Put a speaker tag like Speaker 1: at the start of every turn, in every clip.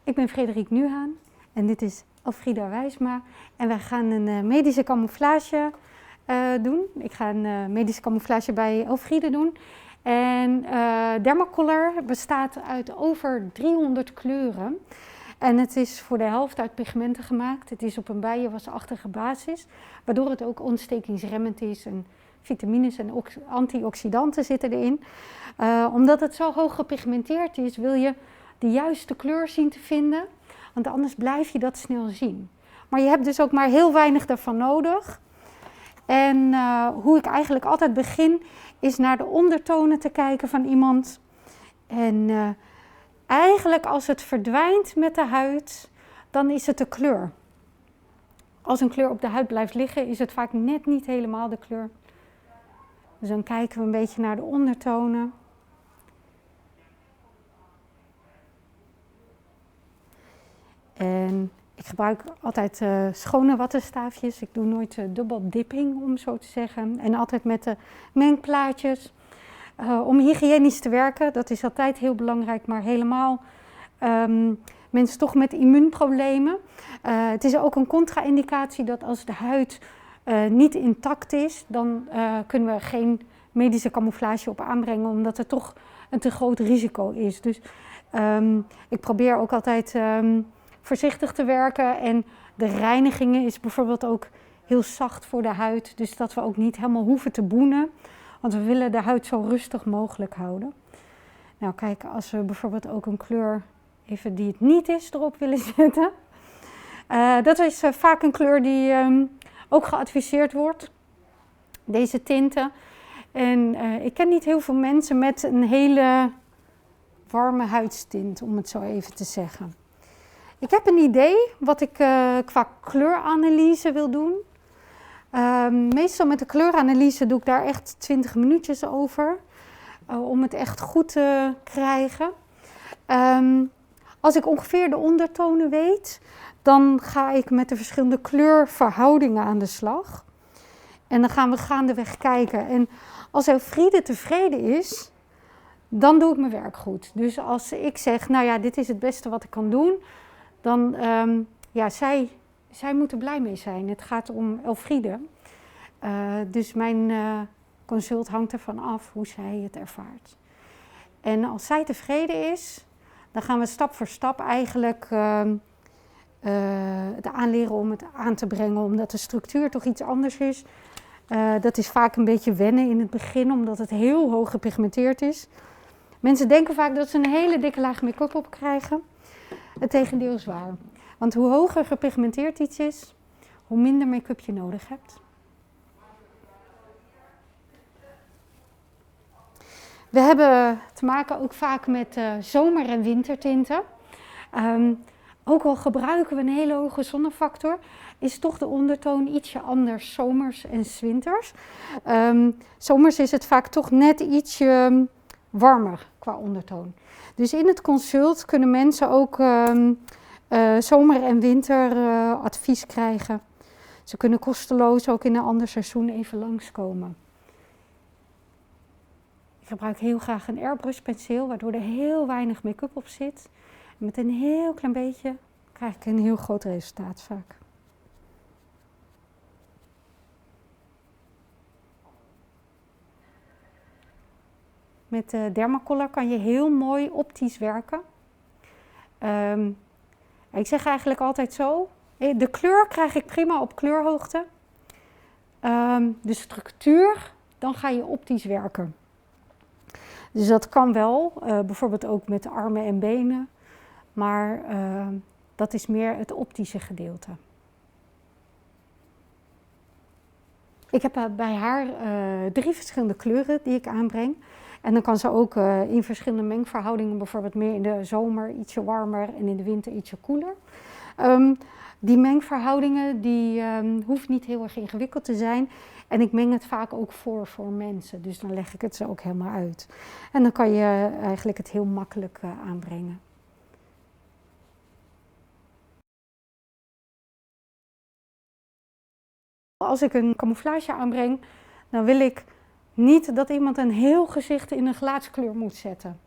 Speaker 1: Ik ben Frederike Nuhaan en dit is Elfrieda Wijsma en wij gaan een medische camouflage doen. Ik ga een medische camouflage bij Elfriede doen. En Dermacolor bestaat uit over 300 kleuren. En het is voor de helft uit pigmenten gemaakt. Het is op een bijenwasachtige basis, waardoor het ook ontstekingsremmend is. En vitamines en antioxidanten zitten erin. Omdat het zo hoog gepigmenteerd is, wil je de juiste kleur zien te vinden. Want anders blijf je dat snel zien. Maar je hebt dus ook maar heel weinig daarvan nodig. En hoe ik eigenlijk altijd begin, is naar de ondertonen te kijken van iemand. En eigenlijk als het verdwijnt met de huid, dan is het de kleur. Als een kleur op de huid blijft liggen, is het vaak net niet helemaal de kleur. Dus dan kijken we een beetje naar de ondertonen. En ik gebruik altijd schone wattenstaafjes. Ik doe nooit dubbel dipping, om zo te zeggen. En altijd met de mengplaatjes. Om hygiënisch te werken, dat is altijd heel belangrijk, maar helemaal mensen toch met immuunproblemen. Het is ook een contra-indicatie dat als de huid niet intact is, dan kunnen we geen medische camouflage op aanbrengen, omdat het toch een te groot risico is. Dus ik probeer ook altijd voorzichtig te werken en de reinigingen is bijvoorbeeld ook heel zacht voor de huid, dus dat we ook niet helemaal hoeven te boenen. Want we willen de huid zo rustig mogelijk houden. Nou kijk, als we bijvoorbeeld ook een kleur, even die het niet is, erop willen zetten. Dat is vaak een kleur die ook geadviseerd wordt. Deze tinten. En ik ken niet heel veel mensen met een hele warme huidstint, om het zo even te zeggen. Ik heb een idee wat ik qua kleuranalyse wil doen. Meestal met de kleuranalyse doe ik daar echt 20 minuutjes over. Om het echt goed te krijgen. Als ik ongeveer de ondertonen weet, dan ga ik met de verschillende kleurverhoudingen aan de slag. En dan gaan we gaandeweg kijken. En als Elfriede tevreden is, dan doe ik mijn werk goed. Dus als ik zeg, nou ja, dit is het beste wat ik kan doen, dan, ja, zij moet er blij mee zijn. Het gaat om Elfriede. Dus mijn consult hangt ervan af hoe zij het ervaart. En als zij tevreden is, dan gaan we stap voor stap eigenlijk het aanleren om het aan te brengen, omdat de structuur toch iets anders is. Dat is vaak een beetje wennen in het begin, omdat het heel hoog gepigmenteerd is. Mensen denken vaak dat ze een hele dikke laag make-up op krijgen. Het tegendeel is waar. Want hoe hoger gepigmenteerd iets is, hoe minder make-up je nodig hebt. We hebben te maken ook vaak met zomer- en wintertinten. Ook al gebruiken we een hele hoge zonnefactor, is toch de ondertoon ietsje anders zomers en 's winters. Zomers is het vaak toch net ietsje warmer qua ondertoon. Dus in het consult kunnen mensen ook zomer- en winteradvies krijgen. Ze kunnen kosteloos ook in een ander seizoen even langskomen. Ik gebruik heel graag een airbrush penseel, waardoor er heel weinig make-up op zit. En met een heel klein beetje krijg ik een heel groot resultaat vaak. Met Dermacolor kan je heel mooi optisch werken. Ik zeg eigenlijk altijd zo, de kleur krijg ik prima op kleurhoogte. De structuur, dan ga je optisch werken. Dus dat kan wel, bijvoorbeeld ook met de armen en benen. Maar dat is meer het optische gedeelte. Ik heb bij haar 3 verschillende kleuren die ik aanbreng. En dan kan ze ook in verschillende mengverhoudingen, bijvoorbeeld meer in de zomer ietsje warmer en in de winter ietsje koeler. Die mengverhoudingen die hoeft niet heel erg ingewikkeld te zijn. En ik meng het vaak ook voor mensen, dus dan leg ik het ze ook helemaal uit. En dan kan je eigenlijk het heel makkelijk aanbrengen. Als ik een camouflage aanbreng, dan wil ik niet dat iemand een heel gezicht in een gelaatskleur moet zetten.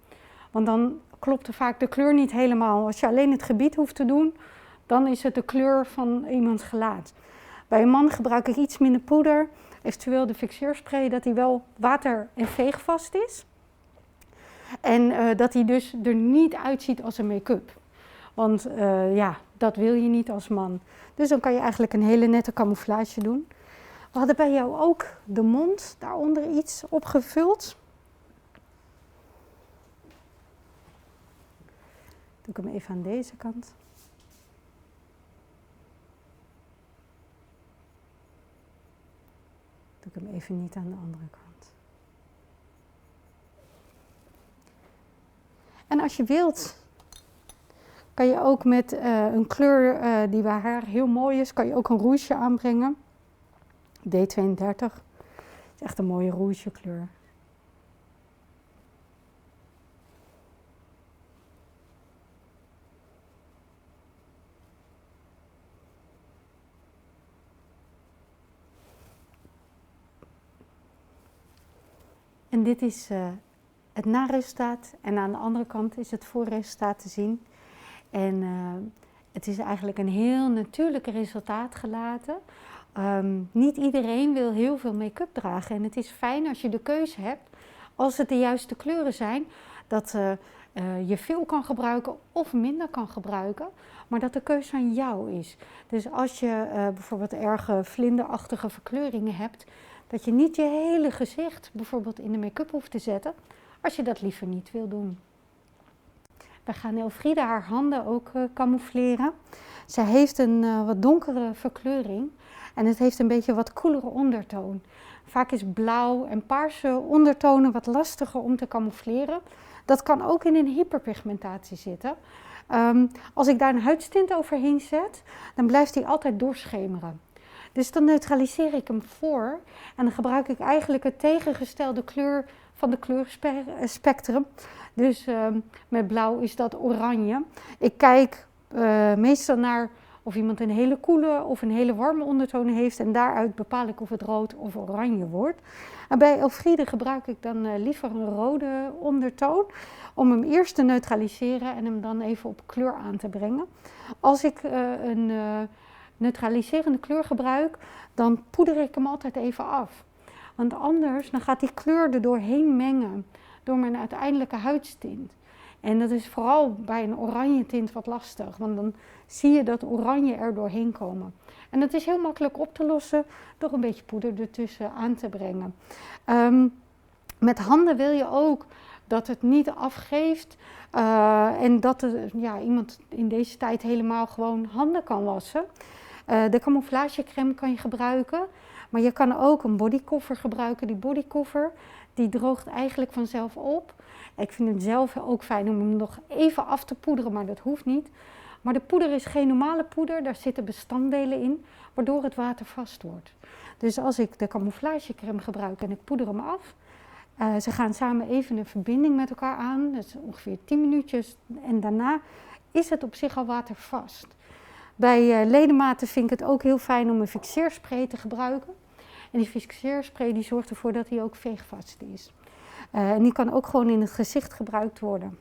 Speaker 1: Want dan klopt er vaak de kleur niet helemaal. Als je alleen het gebied hoeft te doen, dan is het de kleur van iemands gelaat. Bij een man gebruik ik iets minder poeder, eventueel de fixeerspray, dat hij wel water- en veegvast is. En dat hij dus er niet uitziet als een make-up. Want ja, dat wil je niet als man. Dus dan kan je eigenlijk een hele nette camouflage doen. We hadden bij jou ook de mond, daaronder iets opgevuld. Doe ik hem even aan deze kant. Doe ik hem even niet aan de andere kant. En als je wilt, kan je ook met een kleur die bij haar heel mooi is, kan je ook een rouge aanbrengen. D32. Het is echt een mooie rouge kleur. En dit is het naresultaat en aan de andere kant is het voorresultaat te zien. En het is eigenlijk een heel natuurlijk resultaat gelaten. Niet iedereen wil heel veel make-up dragen en het is fijn als je de keuze hebt, als het de juiste kleuren zijn, dat je veel kan gebruiken of minder kan gebruiken, maar dat de keuze aan jou is. Dus als je bijvoorbeeld erge vlinderachtige verkleuringen hebt, dat je niet je hele gezicht bijvoorbeeld in de make-up hoeft te zetten, als je dat liever niet wil doen. We gaan Elfriede haar handen ook camoufleren. Zij heeft een wat donkere verkleuring en het heeft een beetje wat koelere ondertoon. Vaak is blauw en paarse ondertonen wat lastiger om te camoufleren. Dat kan ook in een hyperpigmentatie zitten. Als ik daar een huidstint overheen zet, dan blijft die altijd doorschemeren. Dus dan neutraliseer ik hem voor en dan gebruik ik eigenlijk het tegengestelde kleur van de kleurspectrum. Dus met blauw is dat oranje. Ik kijk meestal naar of iemand een hele koele of een hele warme ondertoon heeft en daaruit bepaal ik of het rood of oranje wordt. En bij Elfriede gebruik ik dan liever een rode ondertoon om hem eerst te neutraliseren en hem dan even op kleur aan te brengen. Als ik een neutraliserende kleur gebruik, dan poeder ik hem altijd even af. Want anders dan gaat die kleur er doorheen mengen door mijn uiteindelijke huidstint. En dat is vooral bij een oranje tint wat lastig, want dan zie je dat oranje er doorheen komen. En dat is heel makkelijk op te lossen door een beetje poeder ertussen aan te brengen. Met handen wil je ook dat het niet afgeeft en dat iemand in deze tijd helemaal gewoon handen kan wassen. De camouflagecrème kan je gebruiken, maar je kan ook een bodycover gebruiken. Die bodycover die droogt eigenlijk vanzelf op. Ik vind het zelf ook fijn om hem nog even af te poederen, maar dat hoeft niet. Maar de poeder is geen normale poeder, daar zitten bestanddelen in, waardoor het watervast wordt. Dus als ik de camouflagecrème gebruik en ik poeder hem af, ze gaan samen even een verbinding met elkaar aan, dus ongeveer 10 minuutjes en daarna is het op zich al watervast. Bij ledematen vind ik het ook heel fijn om een fixeerspray te gebruiken. En die fixeerspray die zorgt ervoor dat hij ook veegvast is. En die kan ook gewoon in het gezicht gebruikt worden.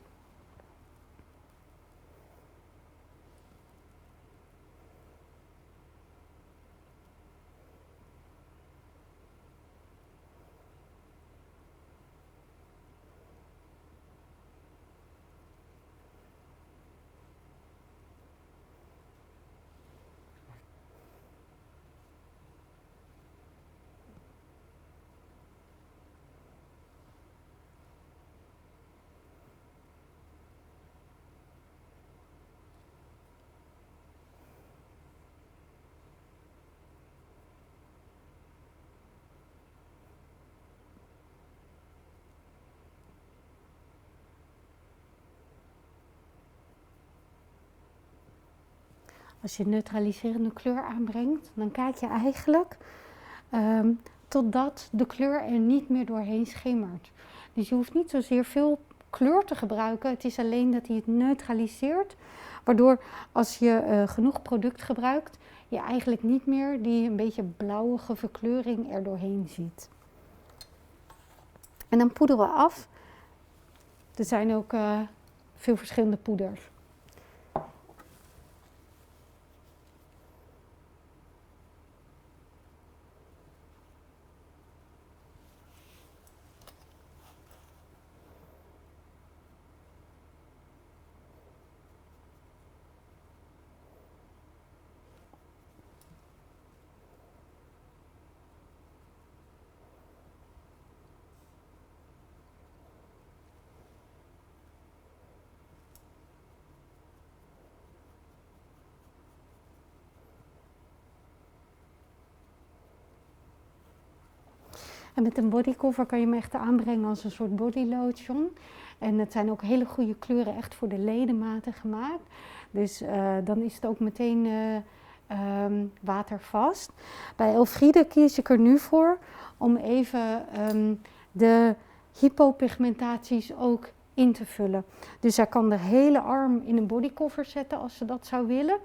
Speaker 1: Als je neutraliserende kleur aanbrengt, dan kijk je eigenlijk totdat de kleur er niet meer doorheen schemert. Dus je hoeft niet zozeer veel kleur te gebruiken, het is alleen dat hij het neutraliseert. Waardoor als je genoeg product gebruikt, je eigenlijk niet meer die een beetje blauwige verkleuring er doorheen ziet. En dan poederen we af. Er zijn ook veel verschillende poeders. En met een bodycover kan je hem echt aanbrengen als een soort bodylotion. En het zijn ook hele goede kleuren echt voor de ledematen gemaakt. Dus dan is het ook meteen watervast. Bij Elfriede kies ik er nu voor om even de hypopigmentaties ook in te vullen. Dus zij kan de hele arm in een bodycover zetten als ze dat zou willen.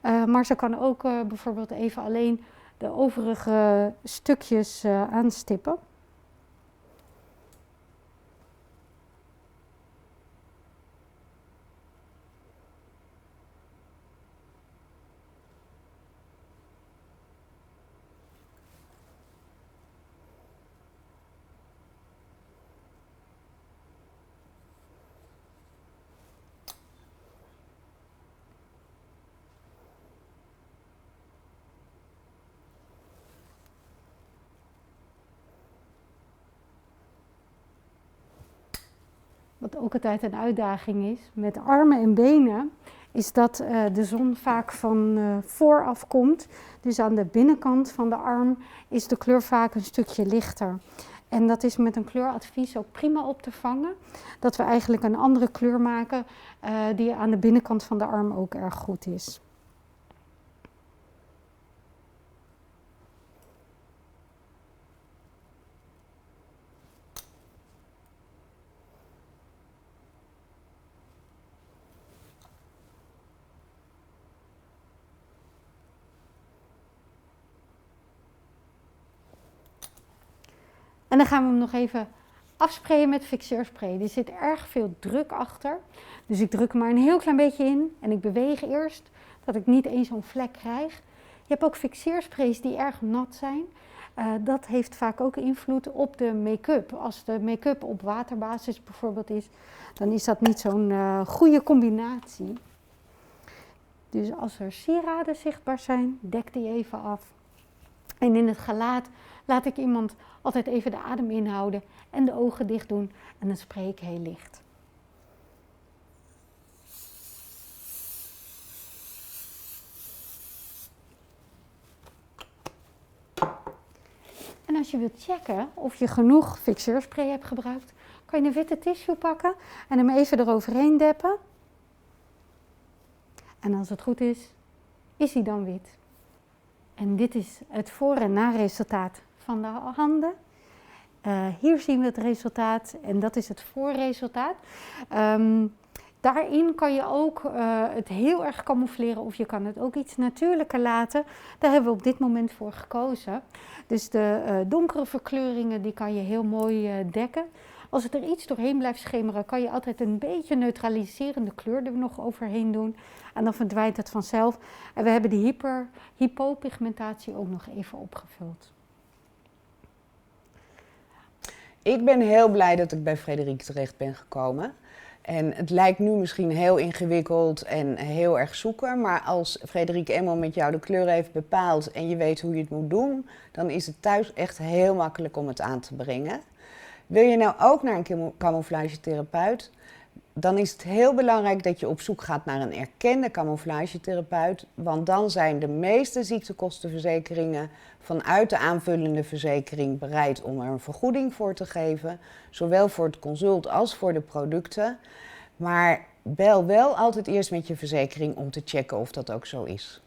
Speaker 1: Maar ze kan ook bijvoorbeeld even alleen de overige stukjes aanstippen. Wat ook altijd een uitdaging is met armen en benen, is dat de zon vaak van vooraf komt. Dus aan de binnenkant van de arm is de kleur vaak een stukje lichter. En dat is met een kleuradvies ook prima op te vangen. Dat we eigenlijk een andere kleur maken die aan de binnenkant van de arm ook erg goed is. En dan gaan we hem nog even afsprayen met fixeerspray. Er zit erg veel druk achter. Dus ik druk er maar een heel klein beetje in. En ik beweeg eerst, dat ik niet eens zo'n vlek krijg. Je hebt ook fixeersprays die erg nat zijn. Dat heeft vaak ook invloed op de make-up. Als de make-up op waterbasis bijvoorbeeld is, dan is dat niet zo'n goede combinatie. Dus als er sieraden zichtbaar zijn, dek die even af. En in het gelaat laat ik iemand altijd even de adem inhouden en de ogen dicht doen en dan spray ik heel licht. En als je wilt checken of je genoeg fixeurspray hebt gebruikt, kan je een witte tissue pakken en hem even eroverheen deppen. En als het goed is, is hij dan wit. En dit is het voor- en na-resultaat van de handen. Hier zien we het resultaat en dat is het voorresultaat. Daarin kan je ook het heel erg camoufleren of je kan het ook iets natuurlijker laten. Daar hebben we op dit moment voor gekozen. Dus de donkere verkleuringen die kan je heel mooi dekken. Als het er iets doorheen blijft schemeren, kan je altijd een beetje neutraliserende kleur er nog overheen doen. En dan verdwijnt het vanzelf. En we hebben de hypopigmentatie ook nog even opgevuld.
Speaker 2: Ik ben heel blij dat ik bij Frederique terecht ben gekomen. En het lijkt nu misschien heel ingewikkeld en heel erg zoeken. Maar als Frederique eenmaal met jou de kleur heeft bepaald en je weet hoe je het moet doen, dan is het thuis echt heel makkelijk om het aan te brengen. Wil je nou ook naar een camouflagetherapeut? Dan is het heel belangrijk dat je op zoek gaat naar een erkende camouflagetherapeut. Want dan zijn de meeste ziektekostenverzekeringen vanuit de aanvullende verzekering bereid om er een vergoeding voor te geven. Zowel voor het consult als voor de producten. Maar bel wel altijd eerst met je verzekering om te checken of dat ook zo is.